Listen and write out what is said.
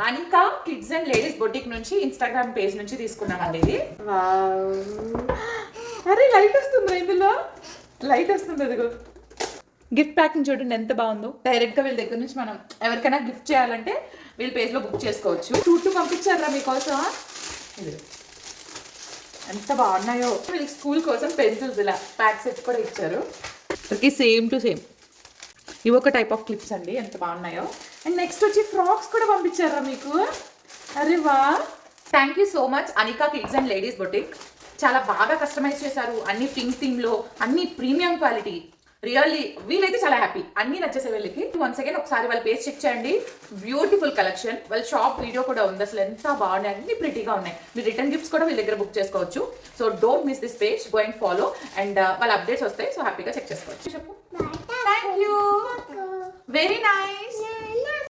Anika kids and ladies boutique నుంచి Instagram page నుంచి తీసుకున్నామండి ఇది. అరే లైట్ వస్తుంది ఇందులో, లైట్ వస్తుంది అదిగో. గిఫ్ట్ ప్యాకింగ్ చూడండి ఎంత బాగుందో. డైరెక్ట్గా వీళ్ళ దగ్గర నుంచి మనం ఎవరికైనా గిఫ్ట్ చేయాలంటే వీళ్ళ పేజ్లో బుక్ చేసుకోవచ్చు. చూట్టు పంపించారా మీకోసం, ఇది ఎంత బాగున్నాయో. వీళ్ళకి స్కూల్ కోసం పెన్సిల్స్ ఇలా ప్యాక్ సెట్ కూడా ఇచ్చారు. Okay, same to same. ఇవి ఒక టైప్ ఆఫ్ క్లిప్స్ అండి, ఎంత బాగున్నాయో. అండ్ నెక్స్ట్ వచ్చి ఫ్రాక్స్ కూడా పంపించారా మీకు. అరే వా, thank you so much Anika kids and ladies boutique. చాలా బాగా కస్టమైజ్ చేశారు, అన్ని పింక్ థీమ్లో, అన్ని ప్రీమియం క్వాలిటీ. రియల్లీ వీళ్ళైతే చాలా హ్యాపీ, అన్ని నచ్చేసే వీళ్ళకి. వన్స్ అగైన్ ఒకసారి వాళ్ళ పేజ్ చెక్ చేయండి. Beautiful collection. వాళ్ళ షాప్ వీడియో కూడా ఉంది, అసలు ఎంత బాగున్నాయి, అన్ని ప్రిటీగా ఉన్నాయి. మీరు రిటర్న్ గిఫ్ట్స్ కూడా వీళ్ళ దగ్గర బుక్ చేసుకోవచ్చు. So don't miss this page, go and follow. And వాళ్ళ అప్డేట్స్ వస్తాయి, సో హ్యాపీగా చెక్ చేసుకోవచ్చు. చెప్పు. Thank you, very nice.